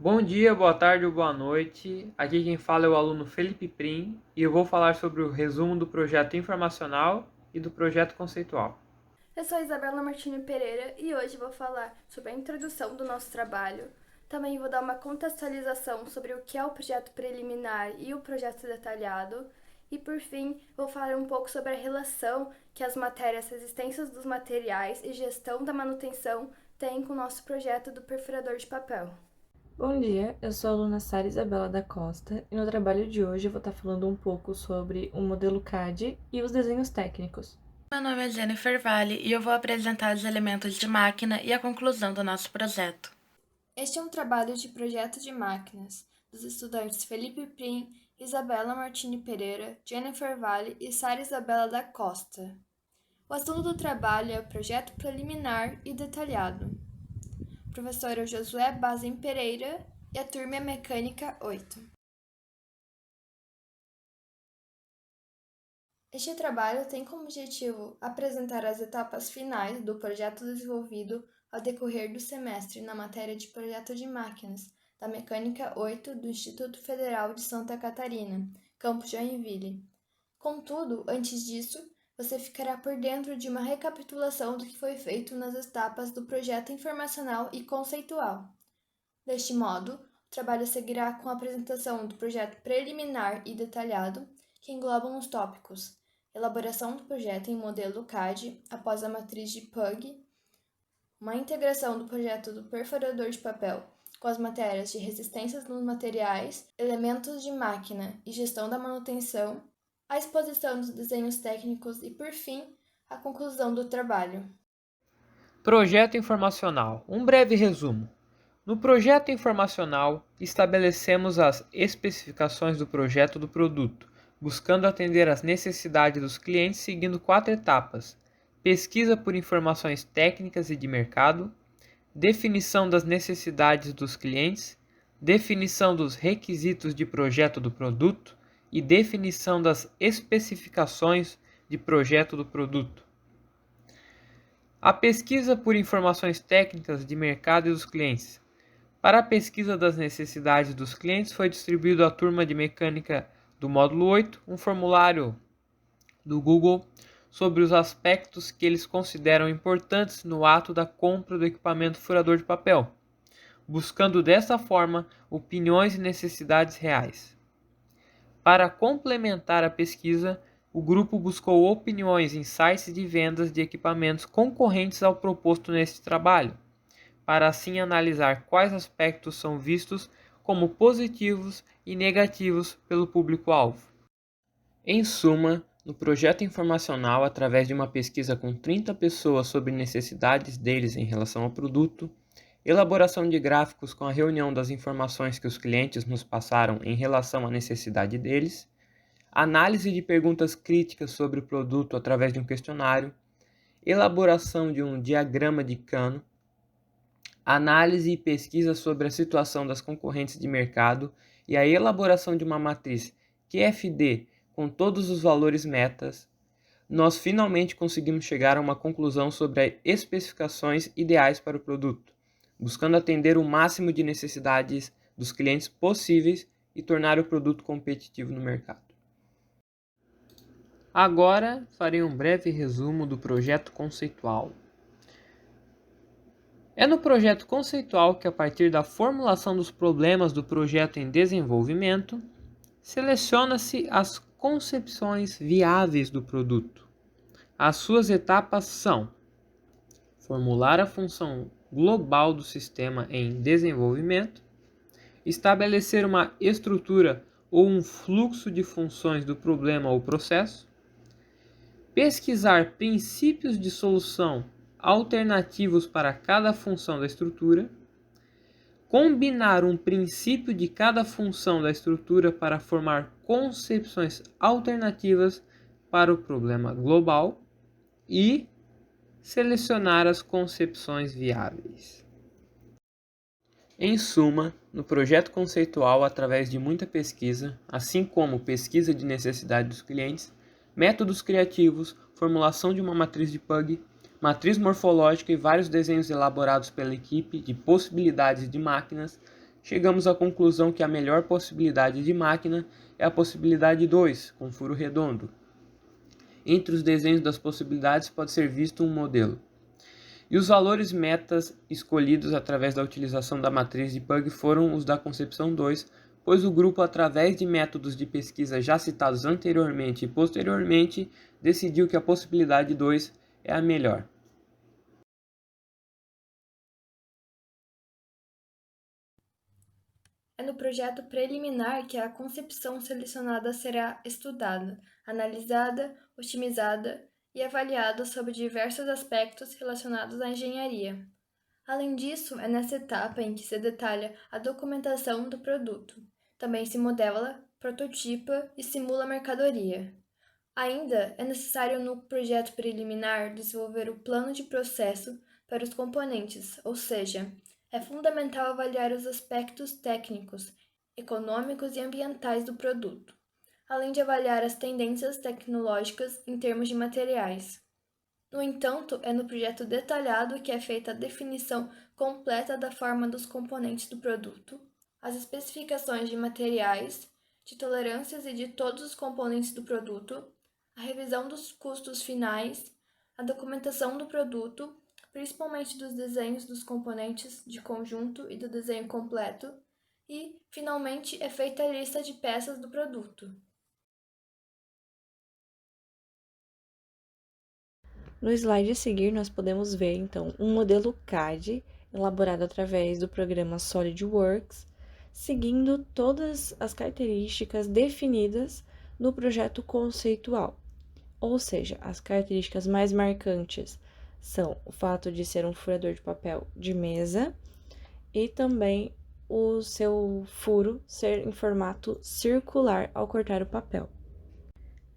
Bom dia, boa tarde ou boa noite. Aqui quem fala é o aluno Felipe Prim e eu vou falar sobre o resumo do projeto informacional e do projeto conceitual. Eu sou a Isabela Martini Pereira e hoje vou falar sobre a introdução do nosso trabalho. Também vou dar uma contextualização sobre o que é o projeto preliminar e o projeto detalhado. E por fim, vou falar um pouco sobre a relação que as matérias resistências dos materiais e gestão da manutenção têm com o nosso projeto do perfurador de papel. Bom dia, eu sou a aluna Sara Isabela da Costa e no trabalho de hoje eu vou estar falando um pouco sobre o modelo CAD e os desenhos técnicos. Meu nome é Jennifer Vale e eu vou apresentar os elementos de máquina e a conclusão do nosso projeto. Este é um trabalho de projeto de máquinas dos estudantes Felipe Prim, Isabela Martini Pereira, Jennifer Vale e Sara Isabela da Costa. O assunto do trabalho é o projeto preliminar e detalhado. O professor é o Josué Bazem Pereira e a turma é Mecânica 8. Este trabalho tem como objetivo apresentar as etapas finais do projeto desenvolvido ao decorrer do semestre na matéria de projeto de máquinas da Mecânica 8 do Instituto Federal de Santa Catarina, campus Joinville. Contudo, antes disso, você ficará por dentro de uma recapitulação do que foi feito nas etapas do projeto informacional e conceitual. Deste modo, o trabalho seguirá com a apresentação do projeto preliminar e detalhado, que englobam os tópicos: elaboração do projeto em modelo CAD após a matriz de Pug, uma integração do projeto do perfurador de papel com as matérias de resistências nos materiais, elementos de máquina e gestão da manutenção, a exposição dos desenhos técnicos e, por fim, a conclusão do trabalho. Projeto informacional. Um breve resumo. No projeto informacional, estabelecemos as especificações do projeto do produto, buscando atender às necessidades dos clientes seguindo 4 etapas: pesquisa por informações técnicas e de mercado, definição das necessidades dos clientes, definição dos requisitos de projeto do produto e definição das especificações de projeto do produto. A pesquisa por informações técnicas de mercado e dos clientes. Para a pesquisa das necessidades dos clientes, foi distribuído à turma de mecânica do módulo 8 um formulário do Google sobre os aspectos que eles consideram importantes no ato da compra do equipamento furador de papel, buscando dessa forma opiniões e necessidades reais. Para complementar a pesquisa, o grupo buscou opiniões em sites de vendas de equipamentos concorrentes ao proposto neste trabalho, para assim analisar quais aspectos são vistos como positivos e negativos pelo público-alvo. Em suma, no projeto informacional, através de uma pesquisa com 30 pessoas sobre necessidades deles em relação ao produto, elaboração de gráficos com a reunião das informações que os clientes nos passaram em relação à necessidade deles, análise de perguntas críticas sobre o produto através de um questionário, elaboração de um diagrama de Canno, análise e pesquisa sobre a situação das concorrentes de mercado e a elaboração de uma matriz QFD com todos os valores metas, nós finalmente conseguimos chegar a uma conclusão sobre as especificações ideais para o produto, buscando atender o máximo de necessidades dos clientes possíveis e tornar o produto competitivo no mercado. Agora farei um breve resumo do projeto conceitual. É no projeto conceitual que, a partir da formulação dos problemas do projeto em desenvolvimento, seleciona-se as concepções viáveis do produto. As suas etapas são: formular a função global do sistema em desenvolvimento, estabelecer uma estrutura ou um fluxo de funções do problema ou processo, pesquisar princípios de solução alternativos para cada função da estrutura, combinar um princípio de cada função da estrutura para formar concepções alternativas para o problema global e selecionar as concepções viáveis. Em suma, no projeto conceitual, através de muita pesquisa, assim como pesquisa de necessidade dos clientes, métodos criativos, formulação de uma matriz de Pug, matriz morfológica e vários desenhos elaborados pela equipe de possibilidades de máquinas, chegamos à conclusão que a melhor possibilidade de máquina é a possibilidade 2, com furo redondo. Entre os desenhos das possibilidades pode ser visto um modelo. E os valores metas escolhidos através da utilização da matriz de Pug foram os da concepção 2, pois o grupo, através de métodos de pesquisa já citados anteriormente e posteriormente, decidiu que a possibilidade 2 é a melhor. É no projeto preliminar que a concepção selecionada será estudada, analisada, otimizada e avaliada sobre diversos aspectos relacionados à engenharia. Além disso, é nessa etapa em que se detalha a documentação do produto. Também se modela, prototipa e simula a mercadoria. Ainda é necessário no projeto preliminar desenvolver o plano de processo para os componentes, ou seja, é fundamental avaliar os aspectos técnicos, econômicos e ambientais do produto, além de avaliar as tendências tecnológicas em termos de materiais. No entanto, é no projeto detalhado que é feita a definição completa da forma dos componentes do produto, as especificações de materiais, de tolerâncias e de todos os componentes do produto, a revisão dos custos finais, a documentação do produto, principalmente dos desenhos dos componentes de conjunto e do desenho completo, e, finalmente, é feita a lista de peças do produto. No slide a seguir, nós podemos ver, então, um modelo CAD elaborado através do programa SolidWorks, seguindo todas as características definidas no projeto conceitual. Ou seja, as características mais marcantes são o fato de ser um furador de papel de mesa e também o seu furo ser em formato circular ao cortar o papel.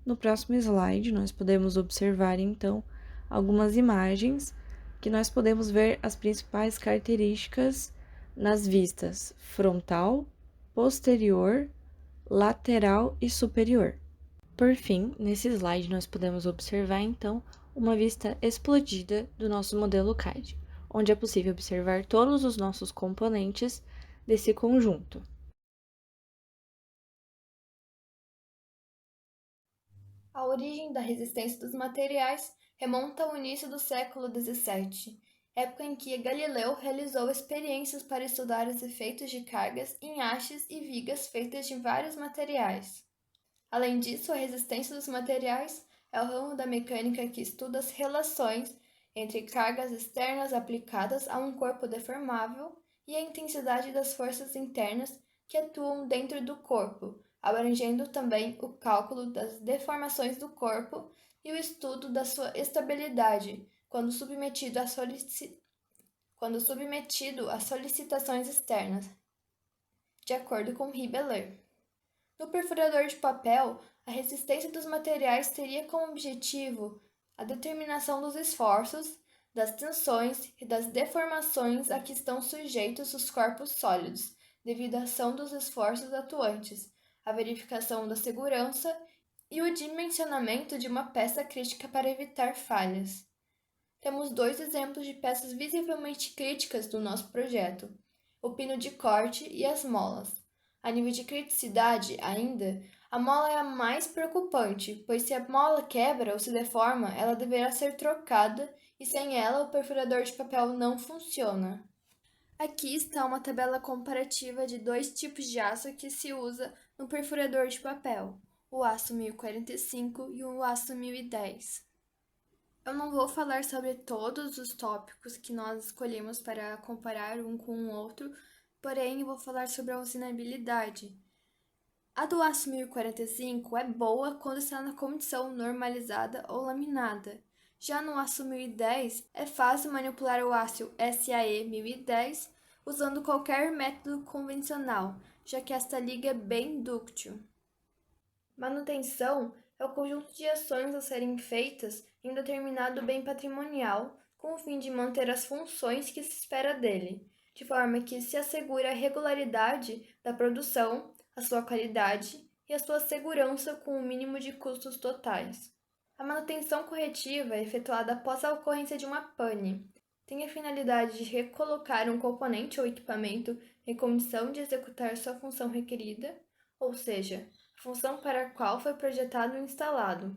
No próximo slide, nós podemos observar, então, algumas imagens que nós podemos ver as principais características nas vistas frontal, posterior, lateral e superior. Por fim, nesse slide nós podemos observar, então, uma vista explodida do nosso modelo CAD, onde é possível observar todos os nossos componentes desse conjunto. A origem da resistência dos materiais remonta ao início do século XVII, época em que Galileu realizou experiências para estudar os efeitos de cargas em hastes e vigas feitas de vários materiais. Além disso, a resistência dos materiais é o ramo da mecânica que estuda as relações entre cargas externas aplicadas a um corpo deformável e a intensidade das forças internas que atuam dentro do corpo, abrangendo também o cálculo das deformações do corpo e o estudo da sua estabilidade quando submetido a solicitações externas, de acordo com Ribeler. No perfurador de papel, a resistência dos materiais teria como objetivo a determinação dos esforços, das tensões e das deformações a que estão sujeitos os corpos sólidos, devido à ação dos esforços atuantes, a verificação da segurança e o dimensionamento de uma peça crítica para evitar falhas. Temos dois exemplos de peças visivelmente críticas do nosso projeto: o pino de corte e as molas. A nível de criticidade, ainda, a mola é a mais preocupante, pois se a mola quebra ou se deforma, ela deverá ser trocada e sem ela o perfurador de papel não funciona. Aqui está uma tabela comparativa de dois tipos de aço que se usa no perfurador de papel, o aço 1045 e o aço 1010. Eu não vou falar sobre todos os tópicos que nós escolhemos para comparar um com o outro, porém eu vou falar sobre a usinabilidade. A do aço 1045 é boa quando está na condição normalizada ou laminada. Já no aço 1010, é fácil manipular o aço SAE 1010 usando qualquer método convencional, já que esta liga é bem dúctil. Manutenção é o conjunto de ações a serem feitas em um determinado bem patrimonial, com o fim de manter as funções que se espera dele, de forma que se assegure a regularidade da produção, a sua qualidade e a sua segurança com o mínimo de custos totais. A manutenção corretiva é efetuada após a ocorrência de uma pane. Tem a finalidade de recolocar um componente ou equipamento em condição de executar sua função requerida, ou seja, a função para a qual foi projetado e instalado.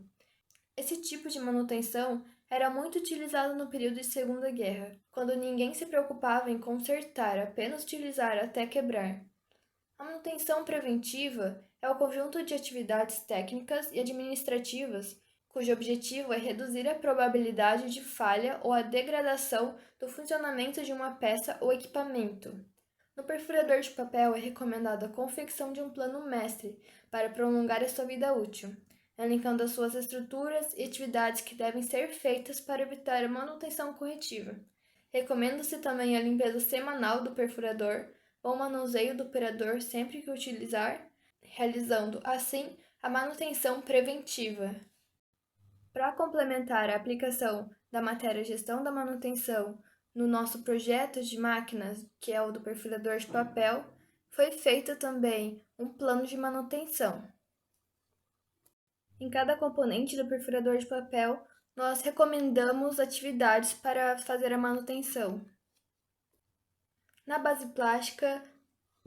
Esse tipo de manutenção era muito utilizado no período de Segunda Guerra, quando ninguém se preocupava em consertar, apenas utilizar até quebrar. A manutenção preventiva é o conjunto de atividades técnicas e administrativas cujo objetivo é reduzir a probabilidade de falha ou a degradação do funcionamento de uma peça ou equipamento. No perfurador de papel é recomendada a confecção de um plano mestre para prolongar a sua vida útil, elencando as suas estruturas e atividades que devem ser feitas para evitar a manutenção corretiva. Recomenda-se também a limpeza semanal do perfurador ou manuseio do operador sempre que utilizar, realizando, assim, a manutenção preventiva. Para complementar a aplicação da matéria Gestão da Manutenção no nosso projeto de máquinas, que é o do perfurador de papel, foi feito também um plano de manutenção. Em cada componente do perfurador de papel, nós recomendamos atividades para fazer a manutenção. Na base plástica,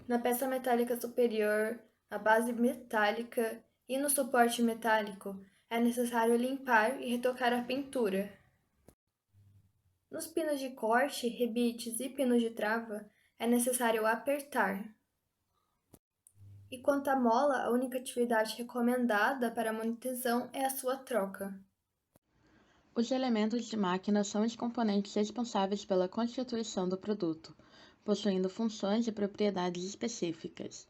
na peça metálica superior, na base metálica e no suporte metálico, é necessário limpar e retocar a pintura. Nos pinos de corte, rebites e pinos de trava, é necessário apertar. E quanto à mola, a única atividade recomendada para a manutenção é a sua troca. Os elementos de máquina são os componentes responsáveis pela constituição do produto, possuindo funções e propriedades específicas.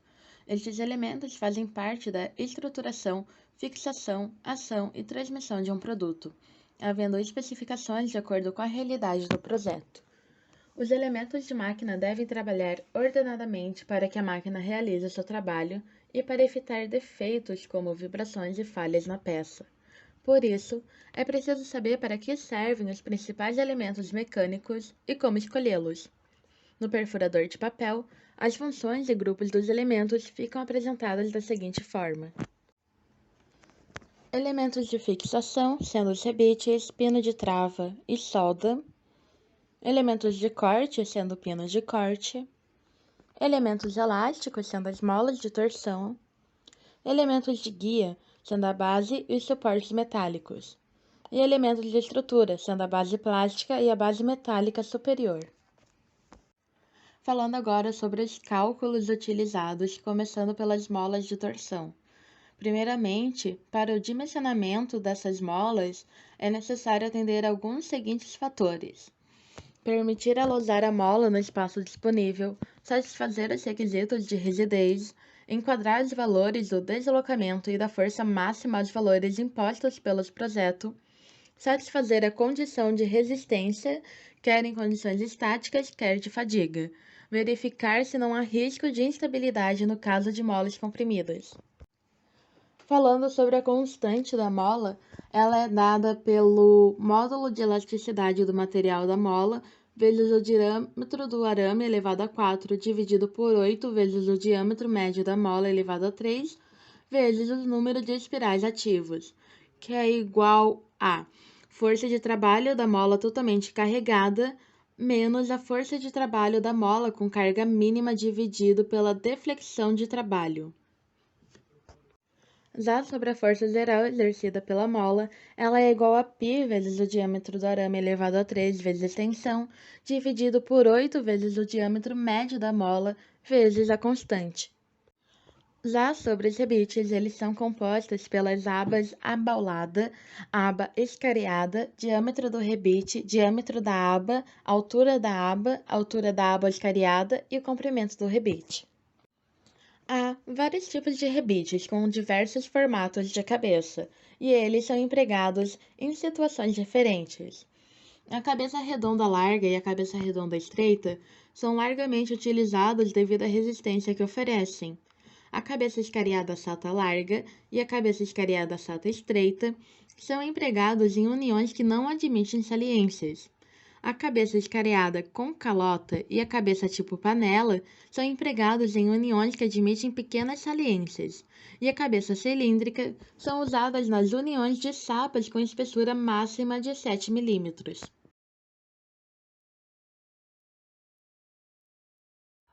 Estes elementos fazem parte da estruturação, fixação, ação e transmissão de um produto, havendo especificações de acordo com a realidade do projeto. Os elementos de máquina devem trabalhar ordenadamente para que a máquina realize seu trabalho e para evitar defeitos como vibrações e falhas na peça. Por isso, é preciso saber para que servem os principais elementos mecânicos e como escolhê-los. No perfurador de papel, as funções e grupos dos elementos ficam apresentadas da seguinte forma: elementos de fixação, sendo os rebites, pino de trava e solda; elementos de corte, sendo pinos de corte; elementos elásticos, sendo as molas de torção; elementos de guia, sendo a base e os suportes metálicos; e elementos de estrutura, sendo a base plástica e a base metálica superior. Falando agora sobre os cálculos utilizados, começando pelas molas de torção. Primeiramente, para o dimensionamento dessas molas, é necessário atender a alguns seguintes fatores: permitir alosar a mola no espaço disponível, satisfazer os requisitos de rigidez, enquadrar os valores do deslocamento e da força máxima aos valores impostos pelo projeto, satisfazer a condição de resistência, quer em condições estáticas, quer de fadiga, verificar se não há risco de instabilidade no caso de molas comprimidas. Falando sobre a constante da mola, ela é dada pelo módulo de elasticidade do material da mola vezes o diâmetro do arame elevado a 4, dividido por 8 vezes o diâmetro médio da mola elevado a 3, vezes o número de espirais ativos, que é igual a força de trabalho da mola totalmente carregada menos a força de trabalho da mola com carga mínima dividido pela deflexão de trabalho. Já sobre a força geral exercida pela mola, ela é igual a π vezes o diâmetro do arame elevado a 3 vezes a extensão, dividido por 8 vezes o diâmetro médio da mola, vezes a constante. Já sobre os rebites, eles são compostos pelas abas abaulada, aba escariada, diâmetro do rebite, diâmetro da aba, altura da aba escariada e o comprimento do rebite. Há vários tipos de rebites com diversos formatos de cabeça, e eles são empregados em situações diferentes. A cabeça redonda larga e a cabeça redonda estreita são largamente utilizados devido à resistência que oferecem. A cabeça escariada sata larga e a cabeça escariada sata estreita são empregados em uniões que não admitem saliências. A cabeça escariada com calota e a cabeça tipo panela são empregados em uniões que admitem pequenas saliências, e a cabeça cilíndrica são usadas nas uniões de sapas com espessura máxima de 7 mm.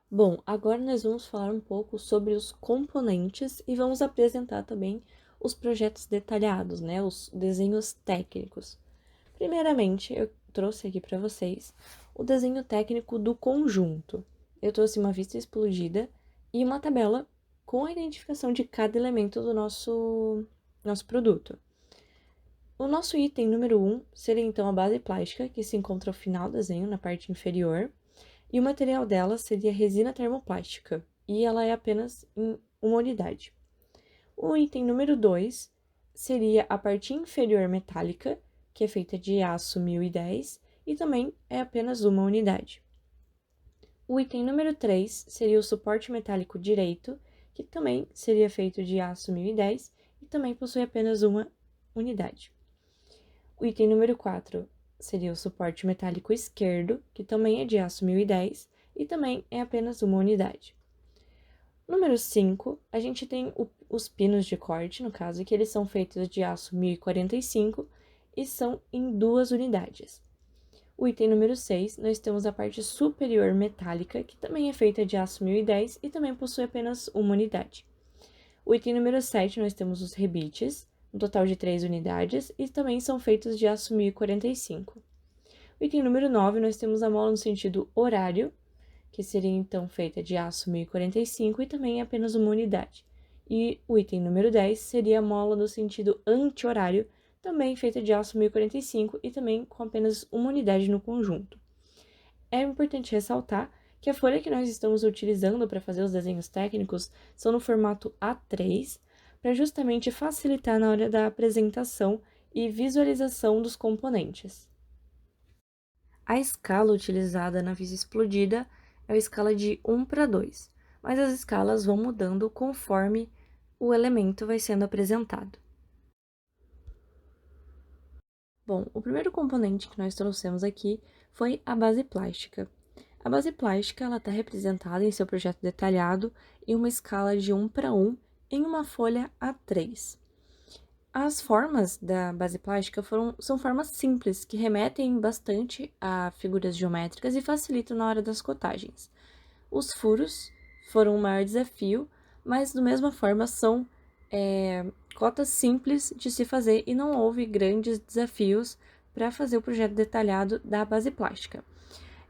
Bom, agora nós vamos falar um pouco sobre os componentes e vamos apresentar também os projetos detalhados, né? Os desenhos técnicos. Primeiramente, eu trouxe aqui para vocês o desenho técnico do conjunto. Eu trouxe uma vista explodida e uma tabela com a identificação de cada elemento do nosso produto. O nosso item número 1 seria então a base plástica, que se encontra ao final do desenho, na parte inferior, e o material dela seria resina termoplástica, e ela é apenas em uma unidade. O item número 2 seria a parte inferior metálica, que é feita de aço 1010 e também é apenas uma unidade. O item número 3 seria o suporte metálico direito, que também seria feito de aço 1010 e também possui apenas uma unidade. O item número 4 seria o suporte metálico esquerdo, que também é de aço 1010 e também é apenas uma unidade. Número 5, a gente tem os pinos de corte, no caso, que eles são feitos de aço 1045 e são em 2 unidades. O item número 6, nós temos a parte superior metálica, que também é feita de aço 1010 e também possui apenas uma unidade. O item número 7, nós temos os rebites, um total de 3 unidades, e também são feitos de aço 1045. O item número 9, nós temos a mola no sentido horário, que seria então feita de aço 1045 e também é apenas uma unidade. E o item número 10 seria a mola no sentido anti-horário, também feita de aço 1045 e também com apenas uma unidade no conjunto. É importante ressaltar que a folha que nós estamos utilizando para fazer os desenhos técnicos são no formato A3, para justamente facilitar na hora da apresentação e visualização dos componentes. A escala utilizada na vista explodida é a escala de 1 para 2, mas as escalas vão mudando conforme o elemento vai sendo apresentado. Bom, o primeiro componente que nós trouxemos aqui foi a base plástica. A base plástica ela está representada em seu projeto detalhado em uma escala de 1 para 1 em uma folha A3. As formas da base plástica são formas simples, que remetem bastante a figuras geométricas e facilitam na hora das cotagens. Os furos foram o maior desafio, mas, da mesma forma, são cotas simples de se fazer e não houve grandes desafios para fazer o projeto detalhado da base plástica.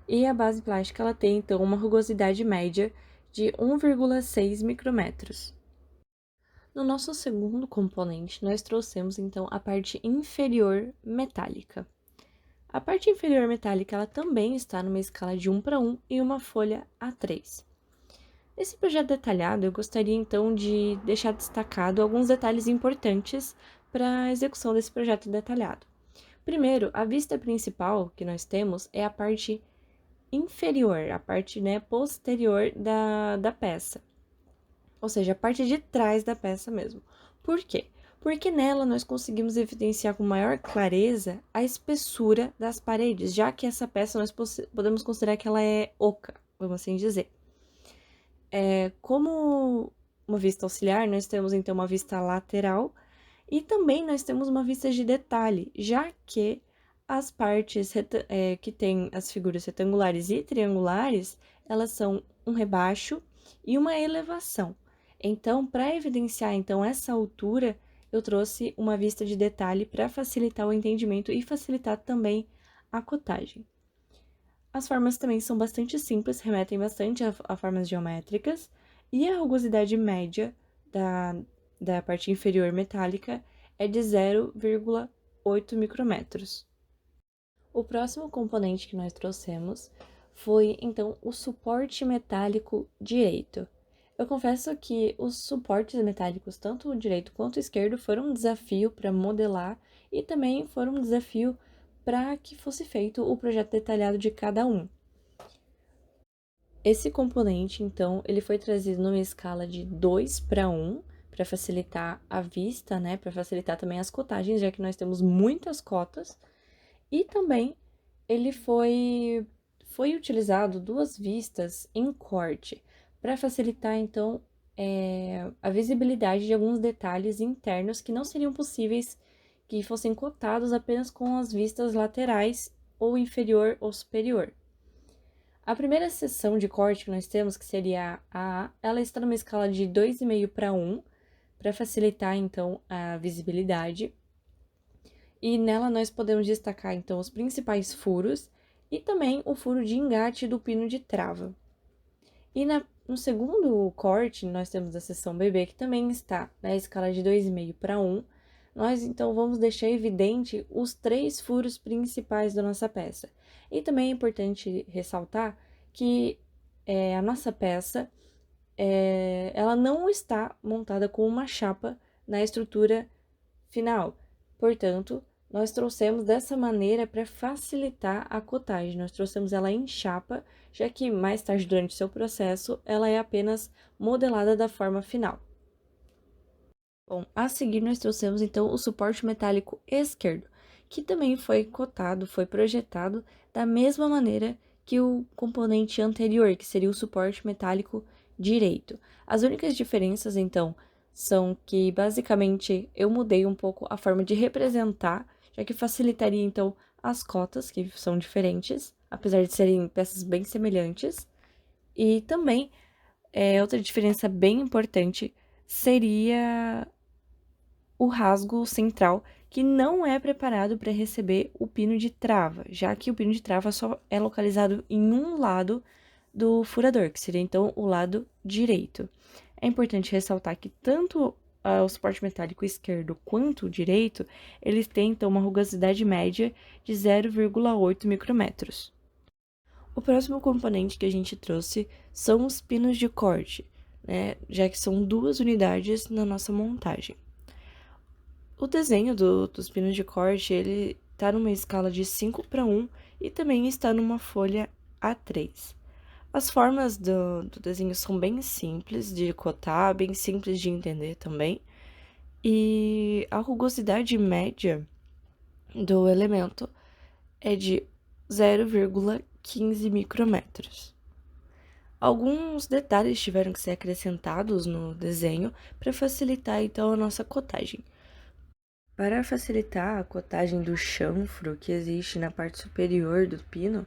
E a base plástica ela tem, então, uma rugosidade média de 1,6 micrômetros. No nosso segundo componente, nós trouxemos, então, a parte inferior metálica. A parte inferior metálica ela também está numa escala de 1 para 1 em uma folha A3. Nesse projeto detalhado, eu gostaria, então, de deixar destacado alguns detalhes importantes para a execução desse projeto detalhado. Primeiro, a vista principal que nós temos é a parte inferior, a parte posterior da peça. Ou seja, a parte de trás da peça mesmo. Por quê? Porque nela nós conseguimos evidenciar com maior clareza a espessura das paredes, já que essa peça nós podemos considerar que ela é oca, vamos assim dizer. Como uma vista auxiliar, nós temos então uma vista lateral e também nós temos uma vista de detalhe, já que as partes que têm as figuras retangulares e triangulares, elas são um rebaixo e uma elevação. Então, para evidenciar então essa altura, eu trouxe uma vista de detalhe para facilitar o entendimento e facilitar também a cotagem. As formas também são bastante simples, remetem bastante a formas geométricas, e a rugosidade média da parte inferior metálica é de 0,8 micrômetros. O próximo componente que nós trouxemos foi, então, o suporte metálico direito. Eu confesso que os suportes metálicos, tanto o direito quanto o esquerdo, foram um desafio para modelar e também foram um desafio para que fosse feito o projeto detalhado de cada um. Esse componente, então, ele foi trazido numa escala de 2 para 1, para facilitar a vista, para facilitar também as cotagens, já que nós temos muitas cotas, e também ele foi utilizado 2 vistas em corte, para facilitar, então, a visibilidade de alguns detalhes internos que não seriam possíveis que fossem cotados apenas com as vistas laterais, ou inferior ou superior. A primeira seção de corte que nós temos, que seria a A, ela está numa escala de 2,5 para 1, para facilitar, então, a visibilidade. E nela nós podemos destacar, então, os principais furos e também o furo de engate do pino de trava. E no segundo corte, nós temos a seção BB, que também está na escala de 2,5 para 1. Nós, então, vamos deixar evidente os 3 furos principais da nossa peça. E também é importante ressaltar que a nossa peça, ela não está montada com uma chapa na estrutura final. Portanto, nós trouxemos dessa maneira para facilitar a cotagem. Nós trouxemos ela em chapa, já que mais tarde durante o seu processo, ela é apenas modelada da forma final. Bom, a seguir nós trouxemos então o suporte metálico esquerdo, que também foi cotado, foi projetado da mesma maneira que o componente anterior, que seria o suporte metálico direito. As únicas diferenças, então, são que basicamente eu mudei um pouco a forma de representar, já que facilitaria então as cotas, que são diferentes, apesar de serem peças bem semelhantes. E também, outra diferença bem importante seria o rasgo central, que não é preparado para receber o pino de trava, já que o pino de trava só é localizado em um lado do furador, que seria então o lado direito. É importante ressaltar que tanto o suporte metálico esquerdo quanto o direito, eles têm então uma rugosidade média de 0,8 micrômetros. O próximo componente que a gente trouxe são os pinos de corte, né, já que são 2 unidades na nossa montagem. O desenho dos pinos de corte, ele está numa escala de 5 para 1 e também está numa folha A3. As formas do desenho são bem simples de cotar, bem simples de entender também. E a rugosidade média do elemento é de 0,15 micrômetros. Alguns detalhes tiveram que ser acrescentados no desenho para facilitar, então, a nossa cotagem. Para facilitar a cotagem do chanfro que existe na parte superior do pino,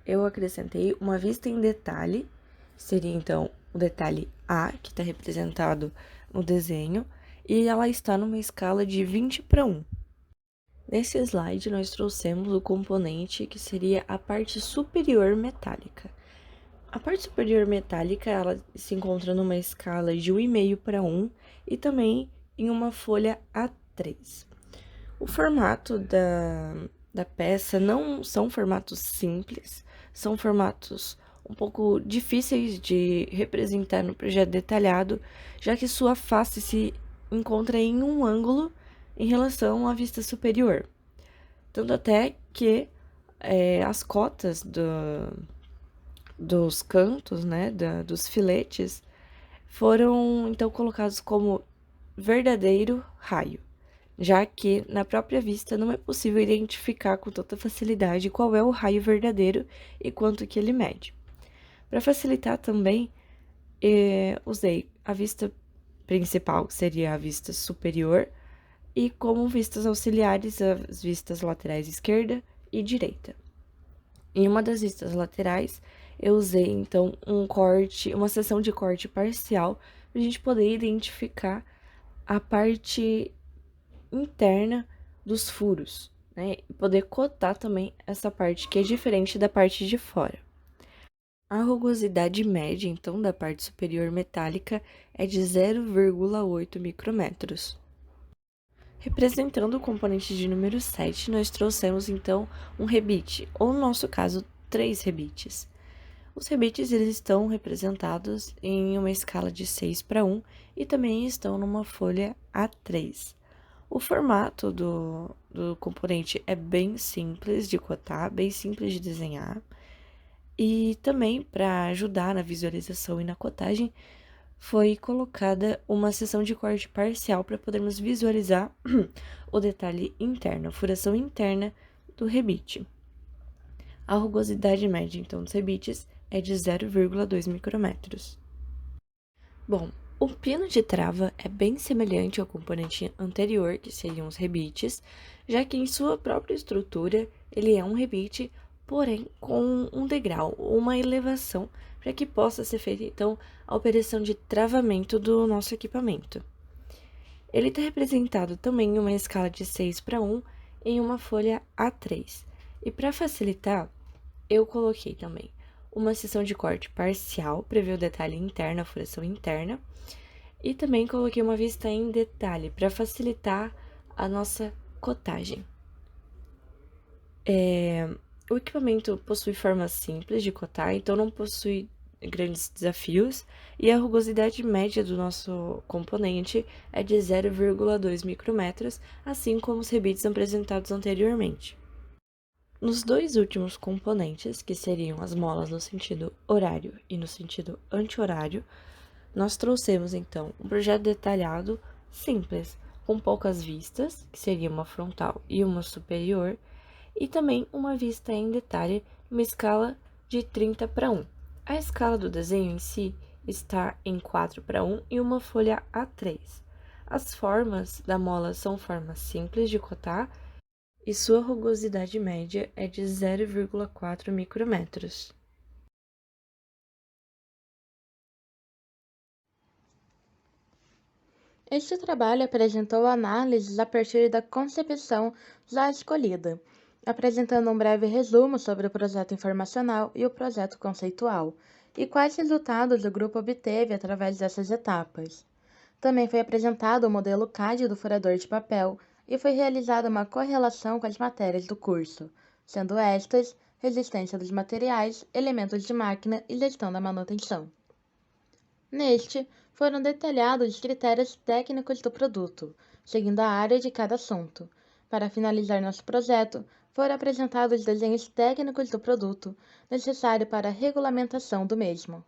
eu acrescentei uma vista em detalhe, seria então o detalhe A, que está representado no desenho, e ela está numa escala de 20 para 1. Nesse slide, nós trouxemos o componente que seria a parte superior metálica. A parte superior metálica, ela se encontra numa escala de 1,5 para 1 e também em uma folha A3. O formato da peça não são formatos simples, são formatos um pouco difíceis de representar no projeto detalhado, já que sua face se encontra em um ângulo em relação à vista superior. Tanto até que as cotas dos cantos, né, dos filetes, foram então colocados como verdadeiro raio, já que na própria vista não é possível identificar com tanta facilidade qual é o raio verdadeiro e quanto que ele mede. Para facilitar também, usei a vista principal, que seria a vista superior, e como vistas auxiliares, as vistas laterais esquerda e direita. Em uma das vistas laterais, eu usei, então, uma seção de corte parcial, para a gente poder identificar a parte interna dos furos, né? E poder cotar também essa parte que é diferente da parte de fora. A rugosidade média, então, da parte superior metálica é de 0,8 micrômetros. Representando o componente de número 7, nós trouxemos, então, um rebite, ou no nosso caso, 3 rebites. Os rebites, eles estão representados em uma escala de 6 para 1 e também estão numa folha A3. O formato do componente é bem simples de cotar, bem simples de desenhar. E também, para ajudar na visualização e na cotagem, foi colocada uma seção de corte parcial para podermos visualizar o detalhe interno, a furação interna do rebite. A rugosidade média, então, dos rebites é de 0,2 micrômetros. Bom, o pino de trava é bem semelhante ao componente anterior, que seriam os rebites, já que em sua própria estrutura ele é um rebite, porém com um degrau ou uma elevação para que possa ser feita então a operação de travamento do nosso equipamento. Ele está representado também em uma escala de 6:1 em uma folha A3. E para facilitar, eu coloquei também uma seção de corte parcial para ver o detalhe interno, a furação interna, e também coloquei uma vista em detalhe para facilitar a nossa cotagem. O equipamento possui forma simples de cotar, então não possui grandes desafios, e a rugosidade média do nosso componente é de 0,2 micrômetros, assim como os rebites apresentados anteriormente. Nos dois últimos componentes, que seriam as molas no sentido horário e no sentido anti-horário, nós trouxemos então um projeto detalhado, simples, com poucas vistas, que seria uma frontal e uma superior, e também uma vista em detalhe, uma escala de 30:1. A escala do desenho em si está em 4:1 e uma folha A3. As formas da mola são formas simples de cotar e sua rugosidade média é de 0,4 micrômetros. Este trabalho apresentou análises a partir da concepção já escolhida, apresentando um breve resumo sobre o projeto informacional e o projeto conceitual, e quais resultados o grupo obteve através dessas etapas. Também foi apresentado o modelo CAD do furador de papel e foi realizada uma correlação com as matérias do curso, sendo estas resistência dos materiais, elementos de máquina e gestão da manutenção. Neste, foram detalhados os critérios técnicos do produto, seguindo a área de cada assunto. Para finalizar nosso projeto, foram apresentados os desenhos técnicos do produto necessário para a regulamentação do mesmo.